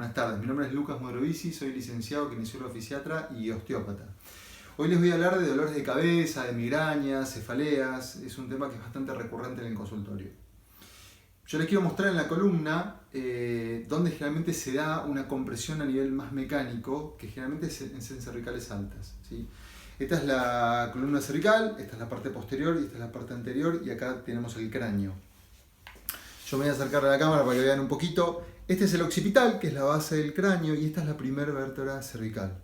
Buenas tardes, mi nombre es Lucas Modrovici, soy licenciado kinesiólogo fisiatra y osteópata. Hoy les voy a hablar de dolores de cabeza, de migrañas, cefaleas. Es un tema que es bastante recurrente en el consultorio. Yo les quiero mostrar en la columna donde generalmente se da una compresión a nivel más mecánico, que generalmente es en cervicales altas, ¿sí? Esta es la columna cervical, esta es la parte posterior y esta es la parte anterior, y acá tenemos el cráneo. Yo me voy a acercar a la cámara para que vean un poquito. Este es el occipital, que es la base del cráneo, y esta es la primera vértebra cervical.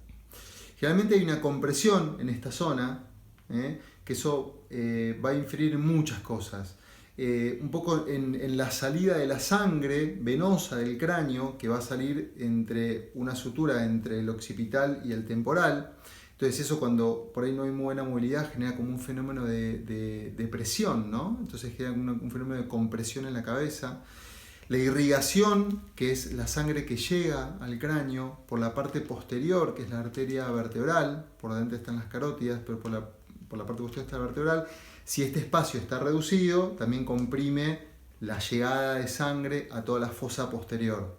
Generalmente hay una compresión en esta zona, que eso va a inferir en muchas cosas. Un poco en la salida de la sangre venosa del cráneo, que va a salir entre una sutura entre el occipital y el temporal. Entonces eso, cuando por ahí no hay muy buena movilidad, genera como un fenómeno de presión, ¿no? Entonces genera un fenómeno de compresión en la cabeza. La irrigación, que es la sangre que llega al cráneo por la parte posterior, que es la arteria vertebral, por delante están las carótidas, pero por la parte posterior está la vertebral. Si este espacio está reducido, también comprime la llegada de sangre a toda la fosa posterior,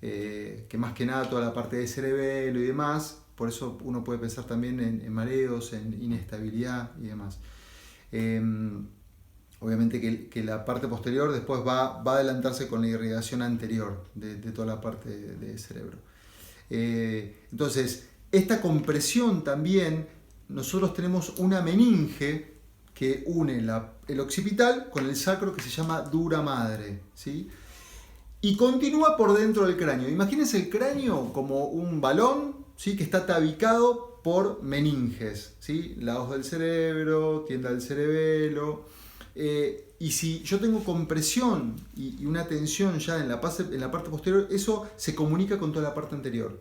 que más que nada toda la parte de cerebelo y demás. Por eso uno puede pensar también en mareos, en inestabilidad y demás. Obviamente que la parte posterior después va a adelantarse con la irrigación anterior de toda la parte de cerebro. Entonces, esta compresión también, nosotros tenemos una meninge que une el occipital con el sacro, que se llama dura madre, ¿sí? Y continúa por dentro del cráneo. Imagínense el cráneo como un balón, ¿sí? Que está tabicado por meninges, ¿sí? Lados del cerebro, tienda del cerebelo. Y si yo tengo compresión y una tensión ya en la parte posterior, eso se comunica con toda la parte anterior.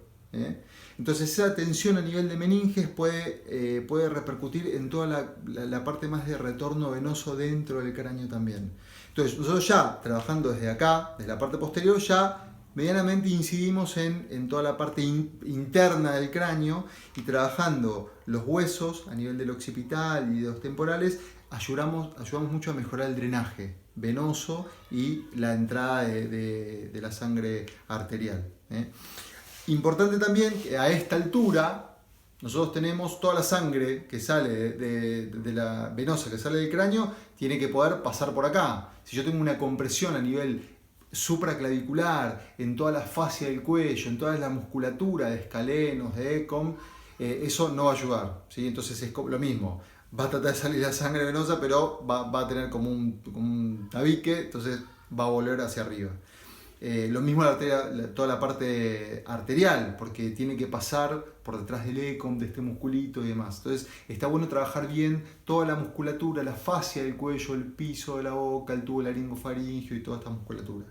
Entonces esa tensión a nivel de meninges puede repercutir en toda la parte más de retorno venoso dentro del cráneo también. Entonces nosotros ya trabajando desde acá, desde la parte posterior, ya medianamente incidimos en toda la parte interna del cráneo, y trabajando los huesos a nivel del occipital y de los temporales, ayudamos mucho a mejorar el drenaje venoso y la entrada de la sangre arterial. Importante también que a esta altura nosotros tenemos toda la sangre que sale de la venosa, que sale del cráneo, tiene que poder pasar por acá. Si yo tengo una compresión a nivel supraclavicular, en toda la fascia del cuello, en toda la musculatura de escalenos, de ECOM, eso no va a ayudar, ¿sí? Entonces es lo mismo, va a tratar de salir la sangre venosa, pero va a tener como un tabique, entonces va a volver hacia arriba. Lo mismo toda la parte arterial, porque tiene que pasar por detrás del ECOM, de este musculito y demás. Entonces está bueno trabajar bien toda la musculatura, la fascia del cuello, el piso de la boca, el tubo laringofaringio y toda esta musculatura.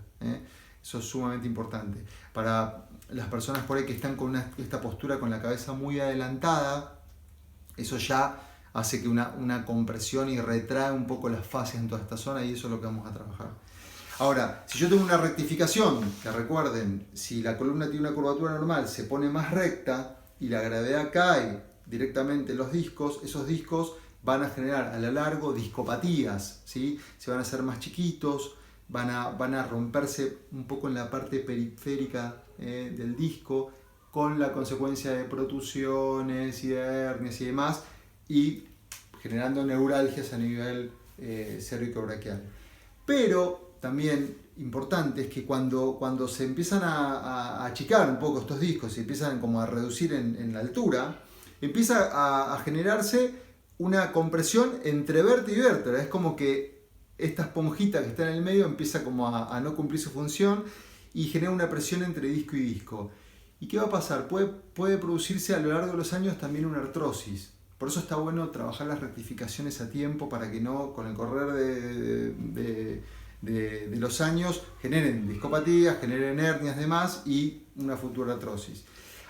Eso es sumamente importante. Para las personas por ahí que están con esta postura con la cabeza muy adelantada, eso ya hace que una compresión y retrae un poco las fascias en toda esta zona, y eso es lo que vamos a trabajar. Ahora, si yo tengo una rectificación, que recuerden, si la columna tiene una curvatura normal, se pone más recta y la gravedad cae directamente en los discos, esos discos van a generar a lo largo discopatías, ¿sí? Se van a hacer más chiquitos, van a romperse un poco en la parte periférica del disco, con la consecuencia de protusiones y de hernias y demás, y generando neuralgias a nivel cervicobraquial. Pero también importante es que cuando se empiezan a achicar un poco estos discos, se empiezan como a reducir en la altura, empieza a generarse una compresión entre vértebra y vértebra. Es como que esta esponjita que está en el medio empieza como a no cumplir su función y genera una presión entre disco y disco. ¿Y qué va a pasar? Puede producirse a lo largo de los años también una artrosis. Por eso está bueno trabajar las rectificaciones a tiempo, para que no, con el correr de los años, generen discopatías, generen hernias, demás, y una futura artrosis.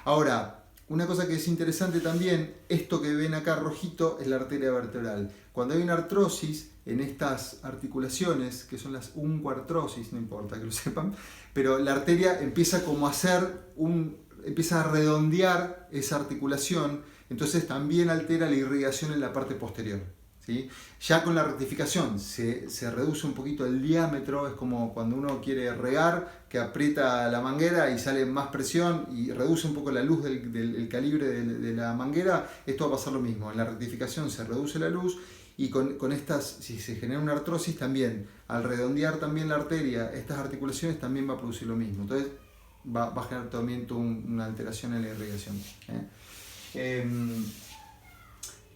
Ahora, una cosa que es interesante también, esto que ven acá rojito es la arteria vertebral. Cuando hay una artrosis en estas articulaciones, que son las uncoartrosis, no importa que lo sepan, pero la arteria empieza como a empieza a redondear esa articulación, entonces también altera la irrigación en la parte posterior, ¿sí? Ya con la rectificación se reduce un poquito el diámetro, es como cuando uno quiere regar, que aprieta la manguera y sale más presión y reduce un poco la luz del calibre de la manguera. Esto va a pasar lo mismo, en la rectificación se reduce la luz y con estas, si se genera una artrosis también, al redondear también la arteria, estas articulaciones también va a producir lo mismo. Entonces va a generar también una alteración en la irrigación.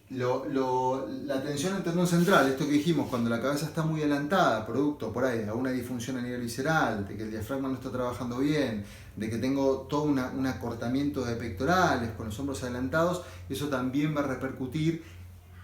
La tensión en el tendón central, esto que dijimos, cuando la cabeza está muy adelantada, producto por ahí de alguna disfunción a nivel visceral, de que el diafragma no está trabajando bien, de que tengo todo un acortamiento de pectorales con los hombros adelantados, eso también va a repercutir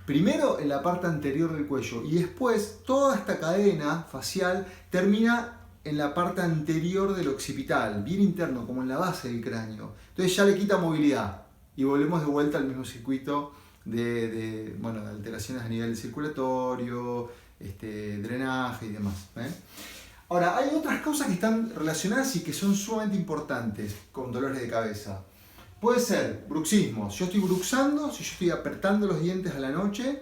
primero en la parte anterior del cuello y después toda esta cadena facial termina en la parte anterior del occipital, bien interno, como en la base del cráneo. Entonces ya le quita movilidad y volvemos de vuelta al mismo circuito de alteraciones a nivel circulatorio, drenaje y demás. Ahora, hay otras causas que están relacionadas y que son sumamente importantes con dolores de cabeza. Puede ser bruxismo, si yo estoy bruxando, si yo estoy apretando los dientes a la noche,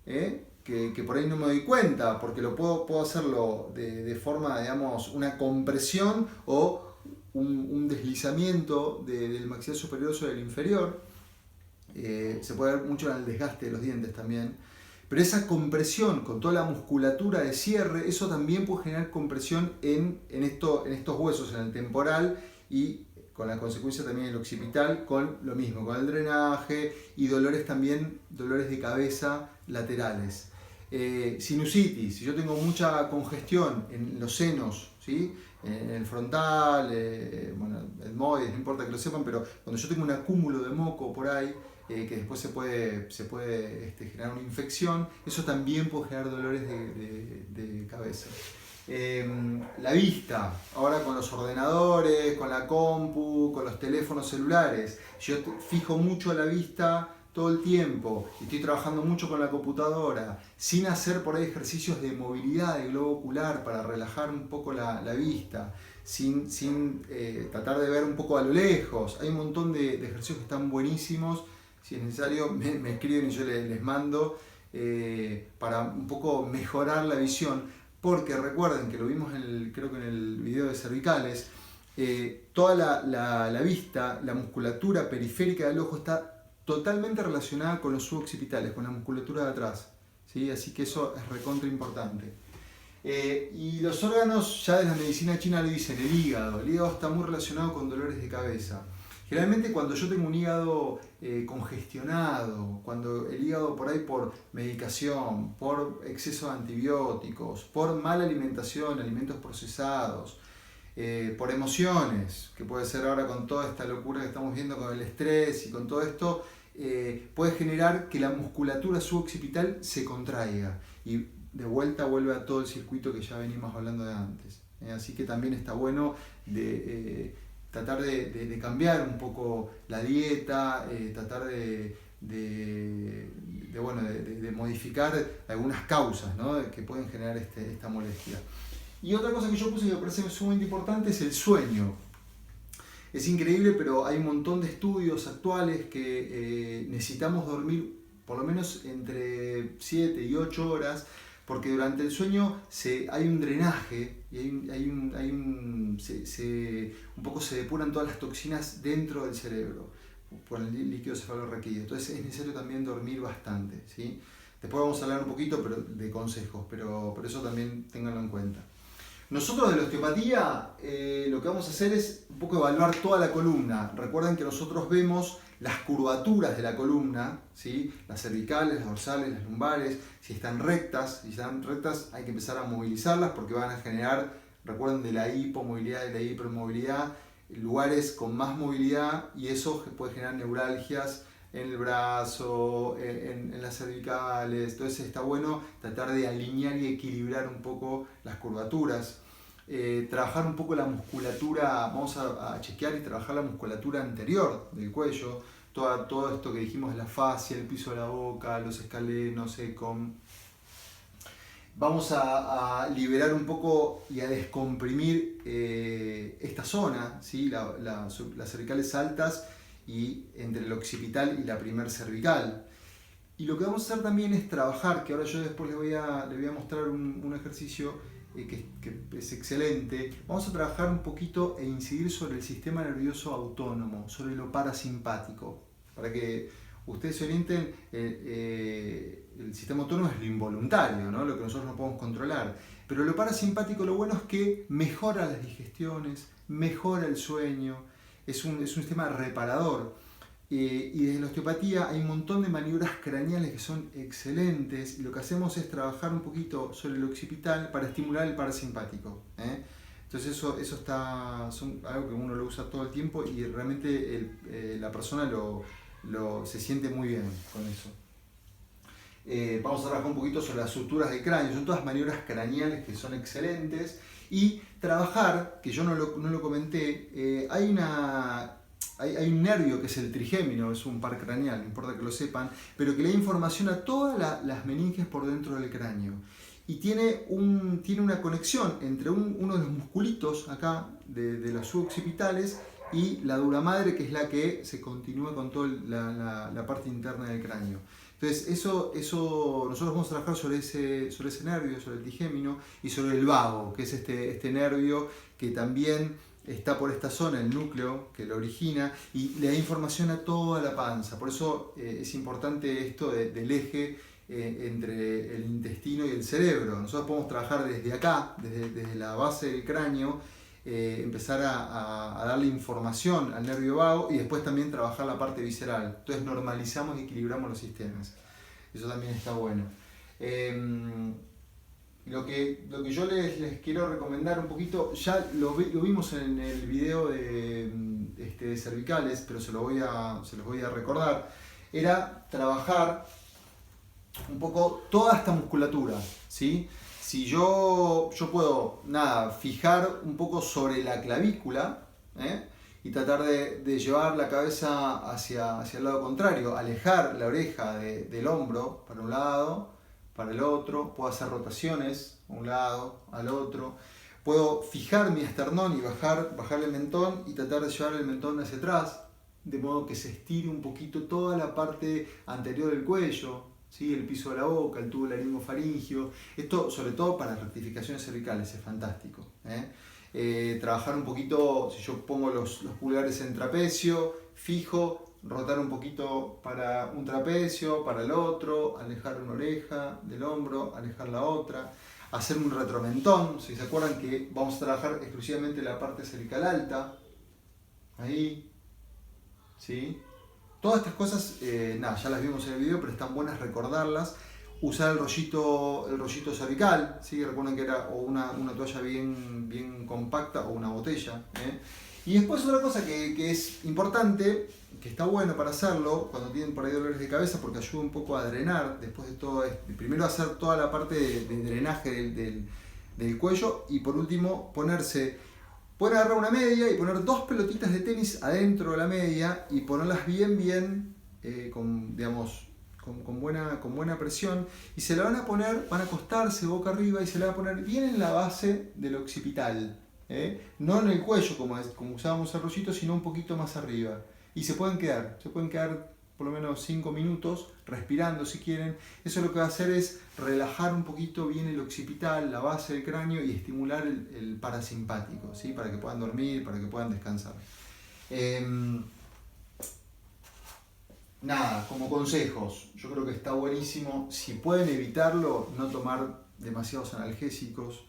que por ahí no me doy cuenta, porque puedo hacerlo de forma, digamos, una compresión o un deslizamiento del maxilar superior sobre el inferior. Se puede ver mucho en el desgaste de los dientes también. Pero esa compresión con toda la musculatura de cierre, eso también puede generar compresión en estos huesos, en el temporal y con la consecuencia también en el occipital, con lo mismo, con el drenaje y dolores también, dolores de cabeza laterales. Sinusitis, si yo tengo mucha congestión en los senos, ¿sí? En el frontal, etmoides, no importa que lo sepan, pero cuando yo tengo un acúmulo de moco por ahí, que después se puede generar una infección, eso también puede generar dolores de cabeza. La vista, ahora con los ordenadores, con la compu, con los teléfonos celulares, yo fijo mucho la vista todo el tiempo, estoy trabajando mucho con la computadora, sin hacer por ahí ejercicios de movilidad de globo ocular para relajar un poco la vista, sin tratar de ver un poco a lo lejos. Hay un montón de ejercicios que están buenísimos. Si es necesario, me escriben y yo les mando para un poco mejorar la visión, porque recuerden que lo vimos creo que en el video de cervicales, toda la vista, la musculatura periférica del ojo está totalmente relacionada con los suboccipitales, con la musculatura de atrás, ¿sí? Así que eso es recontra importante. Y los órganos ya de la medicina china lo dicen, el hígado está muy relacionado con dolores de cabeza. Generalmente cuando yo tengo un hígado congestionado, cuando el hígado por ahí por medicación, por exceso de antibióticos, por mala alimentación, alimentos procesados, por emociones, que puede ser ahora con toda esta locura que estamos viendo con el estrés y con todo esto, puede generar que la musculatura suboccipital se contraiga y de vuelta vuelve a todo el circuito que ya venimos hablando de antes. Así que también está bueno tratar de cambiar un poco la dieta, tratar de modificar algunas causas, ¿no?, que pueden generar esta molestia. Y otra cosa que yo puse que me parece sumamente importante es el sueño. Es increíble, pero hay un montón de estudios actuales que necesitamos dormir por lo menos entre 7 y 8 horas, porque durante el sueño hay un drenaje y un poco se depuran todas las toxinas dentro del cerebro por el líquido cefalorraquídeo. Entonces es necesario también dormir bastante, ¿sí? Después vamos a hablar un poquito de consejos, pero por eso también ténganlo en cuenta. Nosotros de la osteopatía lo que vamos a hacer es un poco evaluar toda la columna. Recuerden que nosotros vemos las curvaturas de la columna, ¿sí? Las cervicales, las dorsales, las lumbares, si están rectas hay que empezar a movilizarlas porque van a generar, recuerden, de la hipomovilidad y de la hipermovilidad, lugares con más movilidad y eso puede generar neuralgias en el brazo, en las cervicales. Entonces está bueno tratar de alinear y equilibrar un poco las curvaturas. Trabajar un poco la musculatura, vamos a chequear y trabajar la musculatura anterior del cuello, todo esto que dijimos de la fascia, el piso de la boca, los escalenos, vamos a liberar un poco y a descomprimir esta zona, ¿sí? Las cervicales altas y entre el occipital y la primer cervical. Y lo que vamos a hacer también es trabajar, que ahora yo después le voy a mostrar un ejercicio que es excelente. Vamos a trabajar un poquito e incidir sobre el sistema nervioso autónomo, sobre lo parasimpático, para que ustedes se orienten. El sistema autónomo es lo involuntario, ¿no? Lo que nosotros no podemos controlar. Pero lo parasimpático, lo bueno es que mejora las digestiones, mejora el sueño, es un sistema reparador. Y desde la osteopatía hay un montón de maniobras craneales que son excelentes, y lo que hacemos es trabajar un poquito sobre el occipital para estimular el parasimpático. Entonces eso son algo que uno lo usa todo el tiempo, y realmente la persona se siente muy bien con eso. Vamos a trabajar un poquito sobre las suturas del cráneo, son todas maniobras craneales que son excelentes. Y trabajar, que yo no lo comenté, hay un nervio que es el trigémino, es un par craneal, no importa que lo sepan, pero que le da información a todas las meninges por dentro del cráneo. Y tiene una conexión entre uno de los musculitos acá de los suboccipitales y la dura madre, que es la que se continúa con toda la parte interna del cráneo. Entonces nosotros vamos a trabajar sobre ese nervio, sobre el trigémino, y sobre el vago, que es este nervio que también está por esta zona, el núcleo que lo origina, y le da información a toda la panza. Por eso es importante esto del eje entre el intestino y el cerebro. Nosotros podemos trabajar desde acá, desde la base del cráneo, empezar a darle información al nervio vago, y después también trabajar la parte visceral. Entonces normalizamos y equilibramos los sistemas. Eso también está bueno. Lo que yo les quiero recomendar un poquito, ya lo vimos en el video de cervicales, pero se los voy a recordar, era trabajar un poco toda esta musculatura, ¿sí? Si yo puedo, fijar un poco sobre la clavícula, y tratar de llevar la cabeza hacia el lado contrario, alejar la oreja del hombro para un lado, para el otro, puedo hacer rotaciones a un lado, al otro, puedo fijar mi esternón y bajar el mentón y tratar de llevar el mentón hacia atrás, de modo que se estire un poquito toda la parte anterior del cuello, ¿sí? El piso de la boca, el tubo laringofaringio. Esto sobre todo para rectificaciones cervicales es fantástico. Trabajar un poquito, si yo pongo los pulgares en trapecio, fijo, rotar un poquito para un trapecio, para el otro, alejar una oreja del hombro, alejar la otra, hacer un retromentón. Si se acuerdan que vamos a trabajar exclusivamente la parte cervical alta, ahí, ¿sí? Todas estas cosas, ya las vimos en el video, pero están buenas recordarlas. Usar el rollito cervical, ¿sí? Recuerden que era o una toalla bien compacta o una botella. Y después otra cosa que es importante, que está bueno para hacerlo cuando tienen por ahí dolores de cabeza, porque ayuda un poco a drenar. Después de todo, primero hacer toda la parte de drenaje del cuello, y por último pueden agarrar una media y poner 2 pelotitas de tenis adentro de la media y ponerlas bien, con buena presión, y se la van a acostarse boca arriba y se la van a poner bien en la base del occipital. No en el cuello como usábamos el rollito, sino un poquito más arriba. Y se pueden quedar por lo menos 5 minutos respirando si quieren. Eso lo que va a hacer es relajar un poquito bien el occipital, la base del cráneo, y estimular el parasimpático, ¿sí? Para que puedan dormir, para que puedan descansar. Como consejos, yo creo que está buenísimo, si pueden evitarlo, no tomar demasiados analgésicos.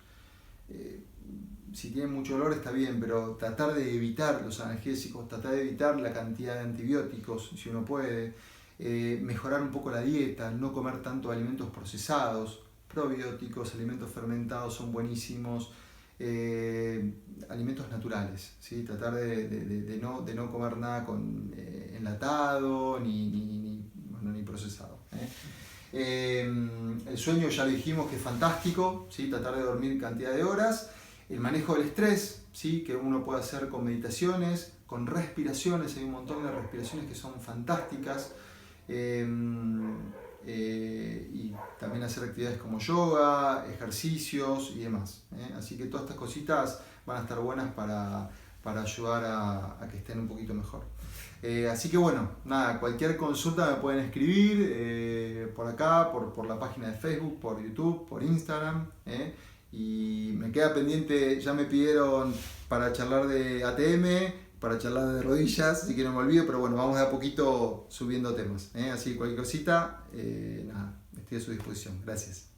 Si tienen mucho dolor está bien, pero tratar de evitar los analgésicos, tratar de evitar la cantidad de antibióticos, si uno puede. Mejorar un poco la dieta, no comer tanto alimentos procesados, probióticos, alimentos fermentados son buenísimos, alimentos naturales, ¿sí? Tratar de no comer nada con enlatado ni procesado. El sueño ya lo dijimos que es fantástico, ¿sí? Tratar de dormir cantidad de horas. El manejo del estrés, ¿sí? Que uno puede hacer con meditaciones, con respiraciones, hay un montón de respiraciones que son fantásticas. Y también hacer actividades como yoga, ejercicios y demás. Así que todas estas cositas van a estar buenas para para ayudar a que estén un poquito mejor. Así que bueno, nada, cualquier consulta me pueden escribir por acá, por la página de Facebook, por YouTube, por Instagram. Y me queda pendiente, ya me pidieron para charlar de ATM, para charlar de rodillas, así que no me olvido, pero bueno, vamos de a poquito subiendo temas. Así que cualquier cosita, nada, estoy a su disposición. Gracias.